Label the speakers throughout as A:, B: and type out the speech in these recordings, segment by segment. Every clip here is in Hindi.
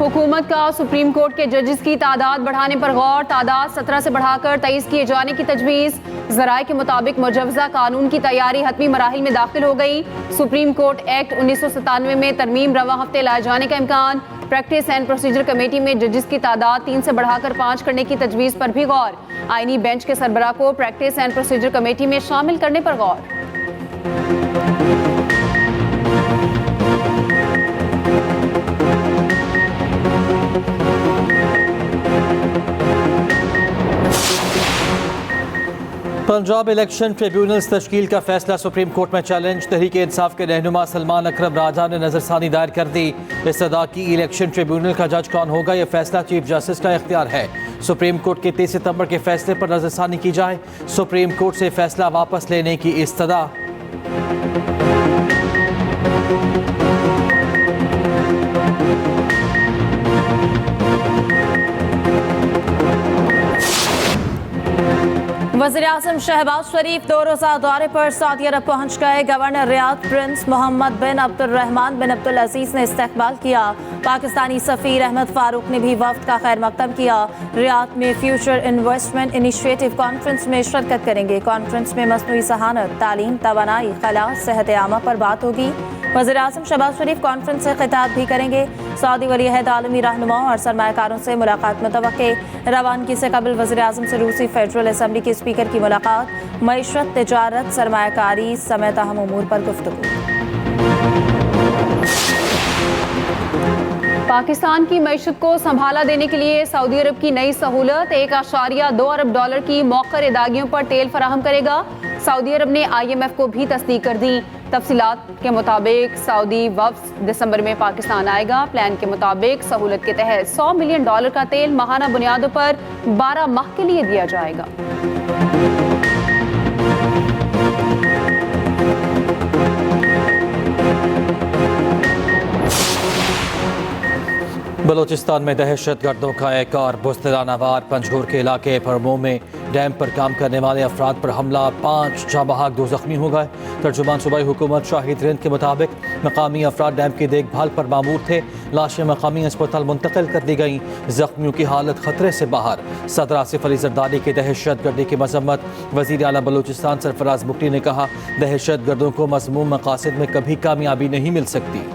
A: हुकूमत का सुप्रीम कोर्ट के जजेस की तादाद बढ़ाने पर गौर। तादाद 17 से बढ़ाकर 23 किए जाने की तजवीज़। ज़राए के मुताबिक मुजवज़ा कानून की तैयारी हतमी मराहिल में दाखिल हो गई। सुप्रीम कोर्ट एक्ट 1997 में तरमीम रवा हफ्ते लाए जाने का इम्कान। प्रैक्टिस एंड प्रोसीजर कमेटी में जजेस की तादाद 3 से बढ़ाकर 5 करने की तजवीज़ पर भी गौर। आईनी बेंच के सरबराह को प्रैक्टिस एंड प्रोसीजर कमेटी में शामिल करने पर गौर।
B: पंजाब इलेक्शन ट्रिब्यूनल्स तश्कील का फैसला सुप्रीम कोर्ट में चैलेंज। तहरीक इंसाफ के रहनुमा सलमान अकरम राजा ने नजरसानी दायर कर दी। इस्तदा की इलेक्शन ट्रिब्यूनल का जज कौन होगा, यह फैसला चीफ जस्टिस का इख्तियार है। सुप्रीम कोर्ट के 23 सितंबर के फैसले पर नजरसानी की जाए। सुप्रीम कोर्ट से फैसला वापस लेने की इस्तदा।
C: वज़ीर-ए-आज़म शहबाज शरीफ 2 रोज़ा दौरे पर सऊदी अरब पहुँच गए। गवर्नर रियाद प्रिंस मोहम्मद बिन अब्दुर्रहमान बिन अब्दुल अजीज़ ने इस्तकबाल किया। पाकिस्तानी सफ़ीर अहमद फारूक ने भी वफ्द का खैर मकदम किया। रियाद में फ्यूचर इन्वेस्टमेंट इनिशिएटिव कॉन्फ्रेंस में शिरकत करेंगे। कॉन्फ्रेंस में मसनूई ज़हानत, तालीम, तवानाई, खला, सेहत आमा पर बात होगी। वज़ीर-ए-आज़म शहबाज शरीफ कॉन्फ्रेंस से खिताब भी करेंगे। सऊदी वली-अहद आलमी रहनुमाओं और सरमायाकारों से मुलाकात मुतवक्के। रवानगी से कबल वज़ीर-ए-आज़म से रूसी फेडरल असम्बली के स्पीकर की मुलाकात। मईशत, तिजारत, सरमायाकारी समेत अहम उमूर पर गुफ्तगू।
A: पाकिस्तान की मईशत को संभाला देने के लिए सऊदी अरब की नई सहूलत $1.2 अरब की मौखर अदायगियों पर तेल फराहम करेगा। सऊदी अरब ने IMF को भी तस्दीक कर दी। तफसीलात के मुताबिक सऊदी वफ्द दिसंबर में पाकिस्तान आएगा। प्लान के मुताबिक सहूलत के तहत $100 मिलियन का तेल माहाना बुनियादों पर 12 माह के लिए दिया जाएगा।
B: बलोचिस्तान में दहशत गर्दों का एक और बुज़दिलाना वार। पंजगुर के इलाके परमो में डैम पर काम करने वाले अफराद पर हमला, 5 जाँ बहक 2 जख्मी हो गए। तर्जुमान सूबाई हुकूमत शाहिद रिंद के मुताबिक मकामी अफराद डैम की देखभाल पर मामूर थे। लाशें मकामी अस्पताल मुंतकिल कर दी गईं। जख्मियों की हालत खतरे से बाहर। सदर आसिफ अली जरदारी की दहशत गर्दी की मजम्मत। वज़ीर आला बलूचिस्तान सरफराज बुकटी ने कहा, दहशत गर्दों को मज़मूम मकासद में कभी कामयाबी नहीं मिल सकती।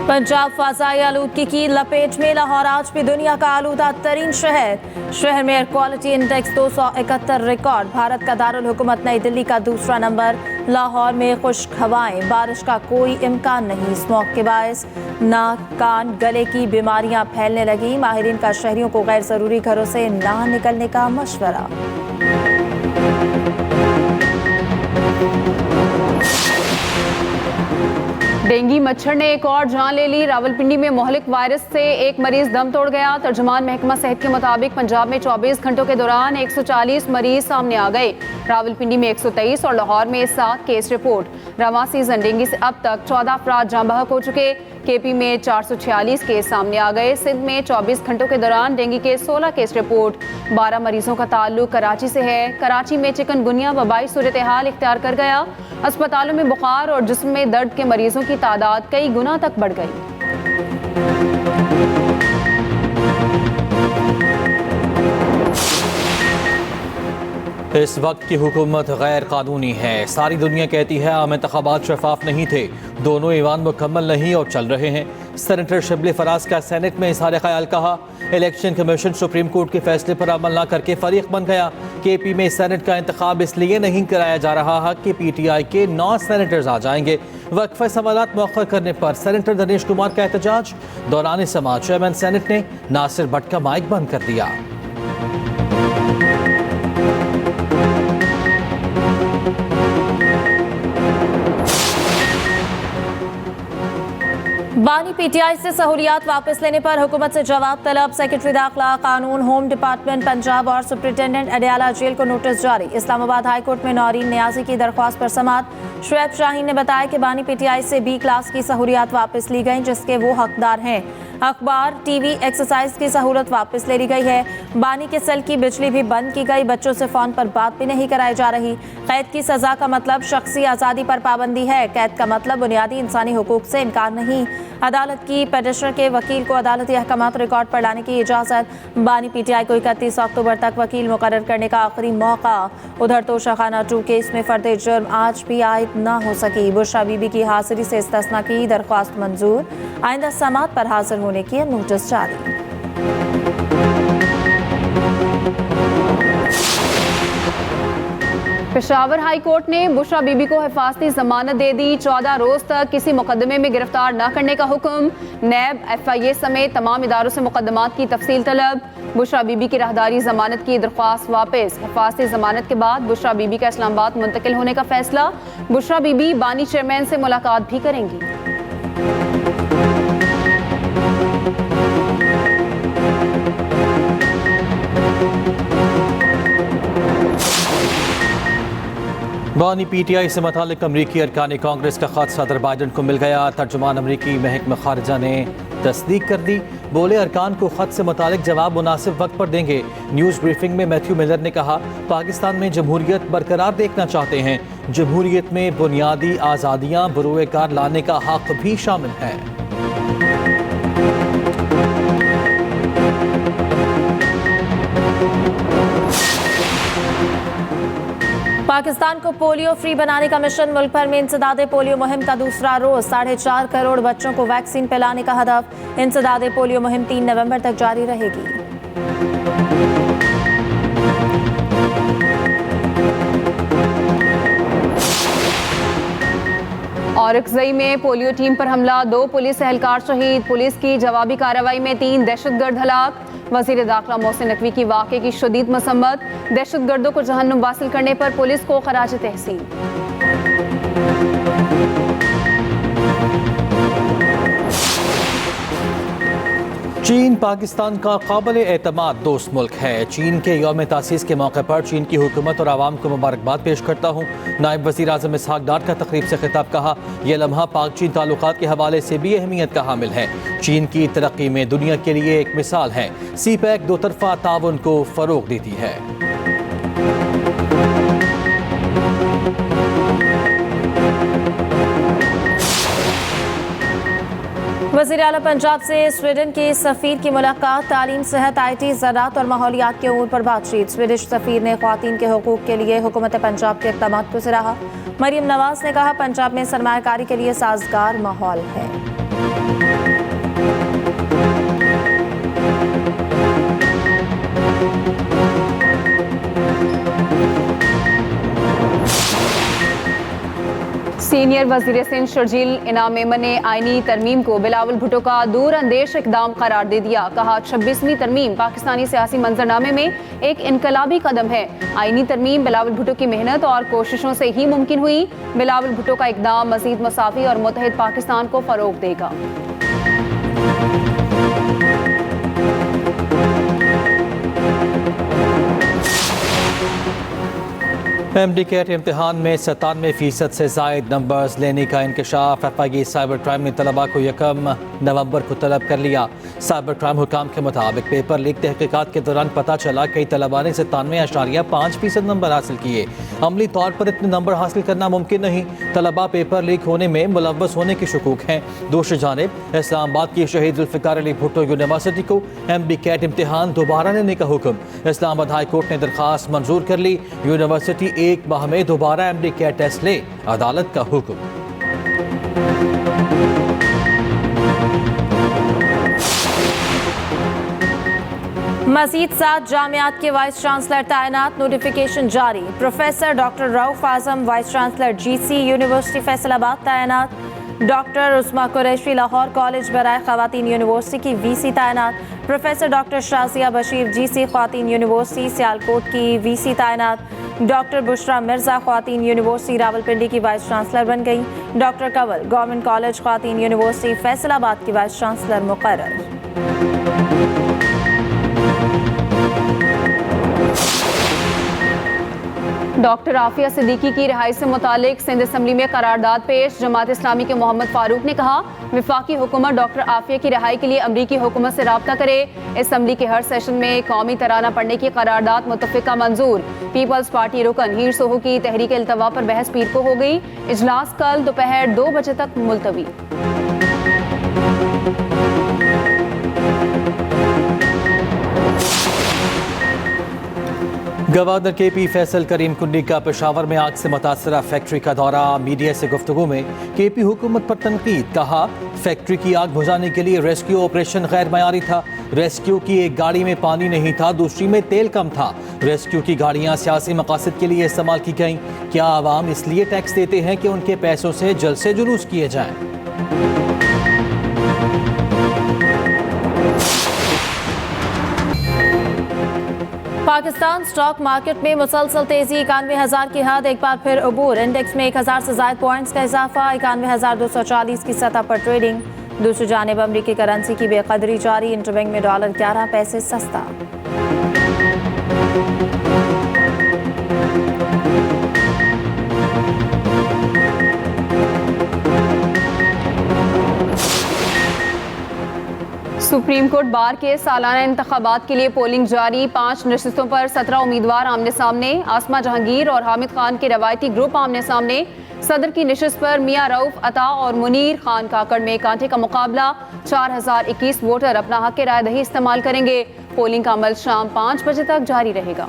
C: पंजाब फ़ज़ाई आलूदगी की लपेट में। लाहौर आज भी दुनिया का आलूदा तरीन शहर। शहर में air quality index 271 record. Bharat का दारुल हुकूमत नई दिल्ली का दूसरा नंबर। लाहौर में खुश्क हवाएं, बारिश का कोई इम्कान नहीं। स्मॉग के बायस नाक, कान, गले की बीमारियां फैलने लगी। माहिरीन का शहरियों को गैर ज़रूरी घरों से ना निकलने का मशवरा।
A: डेंगू मच्छर ने एक और जान ले ली। रावलपिंडी में मोहलिक वायरस से एक मरीज दम तोड़ गया। तर्जुमान महकमा सेहत के मुताबिक पंजाब में 24 घंटों के दौरान 140 मरीज सामने आ गए। रावलपिंडी में 123 और लाहौर में 7 केस रिपोर्ट। रवां सीजन डेंगू से अब तक 14 अफराद जाँ बहक हो चुके। KP में 446 केस सामने आ गए। सिंध में 24 घंटों के दौरान डेंगू के 16 केस रिपोर्ट। 12 मरीजों का ताल्लुक कराची से है। कराची में चिकनगुनिया वबाई सूरत हाल इख्तियार कर गया। अस्पतालों में बुखार और जिस्म में दर्द के मरीजों की तादाद कई गुना तक बढ़ गई।
B: इस वक्त की हुकूमत गैर कानूनी है। सारी दुनिया कहती है आम इंतखाबात शफाफ नहीं थे। दोनों ईवान मुकम्मल नहीं और चल रहे हैं। सेनेटर शिबली फराज का सेनेट में इज़हार ख्याल कहा। इलेक्शन कमीशन सुप्रीम कोर्ट के फैसले पर अमल न करके फरीक बन गया। KP में सेनेट का इंतखाब इसलिए नहीं कराया जा रहा है कि PTI के 9 सेनेटर्स आ जाएंगे। वक्फे सवालात मौखर करने पर सेनेटर दिनेश कुमार का एहतजाज। दौरान समाज चेयरमैन सेनेट ने नासिर भट्ट का माइक बंद कर दिया।
C: बानी PTI से सहूलियात वापस लेने पर हुकूमत से जवाब तलब। सेक्रेटरी दाखिला, कानून, होम डिपार्टमेंट पंजाब और सुप्रिंटेंडेंट अडयाला जेल को नोटिस जारी। इस्लामाबाद हाई कोर्ट में नौरीन नियाजी की दरख्वास्त पर समाअत। शुएब शाहीन ने बताया कि बानी PTI से B क्लास की सहूलियात वापस ली गई जिसके वो हकदार हैं। अखबार, TV, एक्सरसाइज की सहूलत वापस ले ली गई है। बानी के सेल की बिजली भी बंद की गई। बच्चों से फोन पर बात भी नहीं कराई जा रही। कैद की सजा का मतलब शख्सी आज़ादी पर पाबंदी है। कैद का मतलब बुनियादी इंसानी हुकूक से इनकार नहीं। अदालत की पेटिशनर के वकील को अदालती अहकामात रिकॉर्ड पर लाने की इजाज़त। बानी पीटीआई को 31 अक्टूबर तक वकील मुकर्रर करने का आखिरी मौका। उधर तोशाखाना 2 केस में फर्द जुर्म आज भी आयद न हो सकी। बुशरा बीबी की हाजिरी से इस्तिस्ना की दरख्वास्त मंजूर। आइंदा समात पर हाजिर होने की नोटिस जारी।
A: पेशावर हाई कोर्ट ने बुशरा बीबी को हिफाजती जमानत दे दी। 14 रोज तक किसी मुकदमे में गिरफ्तार न करने का हुक्म। नैब, FIA समेत तमाम इदारों से मुकदमात की तफसील तलब। बुशरा बीबी की राहदारी जमानत की दरख्वास्त वापस। हिफाजती जमानत के बाद बुशरा बीबी का इस्लामाबाद मुंतकिल होने का फैसला। बुशरा बीबी बानी चेयरमैन से मुलाकात भी करेंगी।
B: बानी PTI से मुतालिक अमरीकी अरकान कांग्रेस का खत सदर बाइडन को मिल गया। तर्जुमान अमरीकी महकमा खारजा ने तस्दीक कर दी। बोले अरकान को खत से मुतालिक जवाब मुनासिब वक्त पर देंगे। न्यूज़ ब्रीफिंग में मैथ्यू मिलर ने कहा, पाकिस्तान में जमहूरियत बरकरार देखना चाहते हैं। जमहूरियत में बुनियादी आज़ादियाँ बरूए कार लाने का हक भी शामिल है।
C: पाकिस्तान को पोलियो फ्री बनाने का मिशन। मुल्क भर में इंसदादे पोलियो मुहिम का दूसरा रोज। 4.5 करोड़ बच्चों को वैक्सीन पिलाने का हदफ। इंसदादे पोलियो मुहिम 3 नवंबर तक जारी रहेगी।
A: औरकजई में पोलियो टीम पर हमला, 2 पुलिस एहलकार शहीद। पुलिस की जवाबी कार्रवाई में 3 दहशतगर्द हलाक। वज़ीर दाखिला मोहसिन नकवी की वाक़े की शदीद मसम्मत। दहशतगर्दों को जहन्नुम वासिल करने पर पुलिस को खराज तहसीन।
B: चीन पाकिस्तान का काबिल एतमाद दोस्त मुल्क है। चीन के यौम तासीस के मौके पर चीन की हुकूमत और आवाम को मुबारकबाद पेश करता हूँ। नायब वज़ीर आज़म इसहाक डार का तकरीब से खिताब कहा, यह लम्हा पाक चीन ताल्लुकात के हवाले से भी अहमियत का हामिल है। चीन की तरक्की में दुनिया के लिए एक मिसाल है। CPEC 2 तरफ़ा ताउन को फ़रोग़ देती है।
C: वज़ीर आला पंजाब से स्वीडन के सफ़ीर की मुलाकात। तालीम, सेहत, IT, ज़राअत और माहौलियात के अमूर पर बातचीत। स्वीडिश सफ़ीर ने ख़वातीन के हुकूक़ के लिए हुकूमत पंजाब के इक़दामात को सराहा। मरियम नवाज़ ने कहा, पंजाब में सरमायाकारी के लिए साजगार माहौल है।
A: सीनियर वज़ीर सिंध शर्जील इनाम मेमन ने आईनी तरमीम को बिलावल भुट्टो का दूर अंदेश इकदाम करार दे दिया। कहा, 26वीं तरमीम पाकिस्तानी सियासी मंजरनामे में एक इनकलाबी कदम है। आईनी तरमीम बिलावल भुट्टो की मेहनत और कोशिशों से ही मुमकिन हुई। बिलावल भुट्टो का इकदाम मज़ीद मसावी और मुत्तहिद पाकिस्तान को फ़रोग़ देगा।
B: MD-CAT इम्तिहान में 97% से ज़ायद नंबर्स लेने का इंकशाफ। FIA साइबर क्राइम ने तलबा को 1 नवंबर को तलब कर लिया। साइबर क्राइम हुकाम के मुताबिक पेपर लीक तहकीकात के दौरान पता चला कई तलबा ने 97.5% नंबर हासिल किए। अमली तौर पर इतने नंबर हासिल करना मुमकिन नहीं। तलबा पेपर लीक होने में मुलव्वस होने के शुकूक हैं। दूसरी जानिब इस्लामाबाद की शहीद जुल्फ़िकार अली भुट्टो यूनिवर्सिटी को MD-CAT इम्तिहान दोबारा लेने का हुक्म। इस्लामाबाद हाई कोर्ट ने दरख्वास्त मंजूर कर ली। यूनिवर्सिटी 1 माह में दोबारा MD-CAT टेस्ट ले, अदालत का हुक्म।
C: मजीद 7 जामियात के वाइस चांसलर तैनात। नोटिफिकेशन जारी। Professor doctor Rauf Azam vice chancellor GC university Faisalabad तैनात। डॉक्टर उस्मा कुरैशी लाहौर कॉलेज बराए ख़वातीन यूनिवर्सिटी की VC तैनात। Professor doctor Shazia Bashir GC ख़वातीन यूनिवर्सिटी सियालकोट की VC तैनात। डॉक्टर बुशरा मिर्ज़ा ख़वातीन यूनिवर्सिटी रावलपिंडी की वाइस चांसलर बन गई। डॉक्टर कंवल गवर्नमेंट कॉलेज ख़वातीन यूनिवर्सिटी फैसलाबाद की वाइस चांसलर मुकर्रर।
A: डॉक्टर आफिया सिद्दीकी की रिहाई से मुतालिक सिंध असम्बली में करारदाद पेश। जमात इस्लामी के मोहम्मद फारूक ने कहा, वफाकी हुकूमत डॉक्टर आफिया की रिहाई के लिए अमरीकी हुकूमत से राब्ता करे। असम्बली के हर सेशन में कौमी तराना पढ़ने की करारदाद मुतफ़िका मंजूर। पीपल्स पार्टी रुकन हीर सोहू की तहरीक इल्तवा पर बहस पीर को हो गई। इजलास कल दोपहर 2 बजे तक मुलतवी।
B: गवर्नर KP फैसल करीम कुन्नी का पेशावर में आग से मुतासरा फैक्ट्री का दौरा। मीडिया से गुफ्तगू में KP हुकूमत पर तनकीद। कहा, फैक्ट्री की आग बुझाने के लिए रेस्क्यू ऑपरेशन गैर मयारी था। रेस्क्यू की एक गाड़ी में पानी नहीं था, दूसरी में तेल कम था। रेस्क्यू की गाड़ियां सियासी मकासद के लिए इस्तेमाल की गईं। क्या आवाम इसलिए टैक्स देते हैं कि उनके पैसों से जलसे जुलूस किए जाएं?
C: पाकिस्तान स्टॉक मार्केट में मुसलसल तेजी। 91,000 की हद एक बार फिर अबूर। इंडेक्स में 1,000 से ज्यादा पॉइंट्स का इजाफा। 91,240 की सतह पर ट्रेडिंग। दूसरी जानिब अमरीकी करेंसी की बेकदरी जारी। इंटरबैंक में डॉलर 11 पैसे सस्ता।
A: सुप्रीम कोर्ट बार के सालाना इंतखाबात के लिए पोलिंग जारी। 5 नशिस्तों पर 17 उम्मीदवार आमने सामने। आसमा जहांगीर और हामिद खान के रवायती ग्रुप आमने सामने। सदर की नशिस्त पर मियां रऊफ अता और मुनीर खान काकड़ में कांटे का मुकाबला। 4021 वोटर अपना हक राय दही इस्तेमाल करेंगे। पोलिंग का अमल शाम 5 बजे तक जारी रहेगा।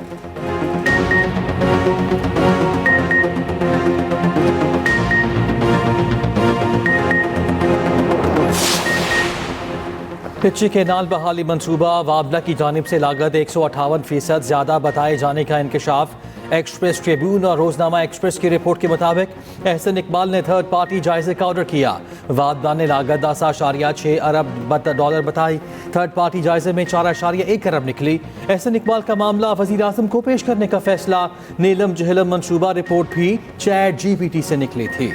B: पिच्ची केनाल बहाली मंसूबा। वाबला की जानिब से लागत 158% ज्यादा बताए जाने का इंकशाफ। एक्सप्रेस ट्रिब्यून और रोजनामा एक्सप्रेस की रिपोर्ट के मुताबिक एहसन इकबाल ने थर्ड पार्टी जायजे का ऑर्डर किया। वाबला ने लागत 10.6 अरब डॉलर बताई। थर्ड पार्टी जायजे में 4.1 अरब निकली। एहसन इकबाल का मामला वजीर आजम को पेश करने का फैसला। नीलम जहलम मंसूबा रिपोर्ट भी ChatGPT से निकली थी।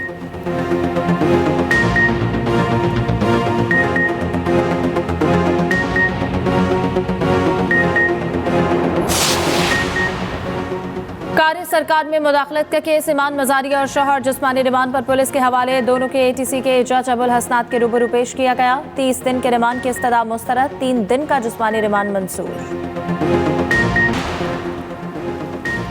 C: कार्य सरकार में मुदाखलत का केस। ईमान मजारी और शौहर जिस्मानी रिमांड पर पुलिस के हवाले। दोनों के ATC के जज अबुल हसनात के रूबरू पेश किया गया। 30 दिन के रिमांड की इस्तदा मुस्तरद। 3 दिन का जिस्मानी रिमांड मंजूर।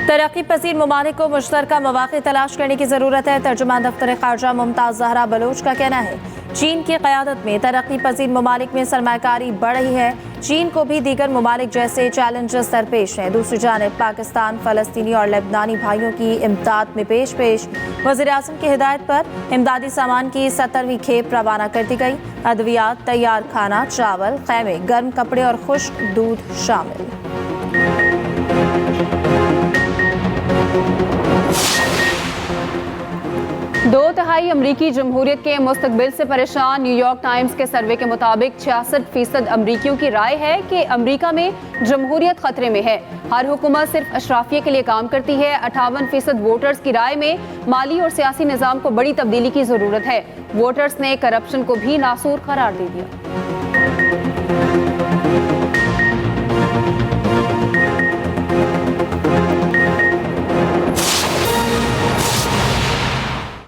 C: तरक्की पसीर ममालिक को मुश्तरका मौक़े तलाश करने की ज़रूरत है। तर्जुमान दफ्तर ख़ारजा मुमताज़ ज़हरा बलोच का कहना है, चीन की क़यादत में तरक्की पसीर ममालिक में सरमाकारी बढ़ रही है। चीन को भी दीगर ममालिक जैसे चैलेंजेस दरपेश हैं। दूसरी जानिब पाकिस्तान फ़लस्तीनी और लेबनानी भाइयों की इमदाद में पेश। वज़ीर आज़म की हिदायत पर इमदादी सामान की 17वीं खेप रवाना कर दी गई। अद्वियात, तैयार खाना, चावल, खैमे, गर्म कपड़े और खुश्क दूध शामिल।
A: 2/3 अमरीकी जमहूरियत के मुस्तकबिल से परेशान। न्यूयॉर्क टाइम्स के सर्वे के मुताबिक 66% अमरीकियों की राय है कि अमरीका में जमहूरियत खतरे में है। हर हुकूमत सिर्फ अशराफिया के लिए काम करती है। 58% वोटर्स की राय में माली और सियासी निज़ाम को बड़ी तब्दीली की ज़रूरत है। वोटर्स ने करप्शन को भी नासूर करार दे दिया।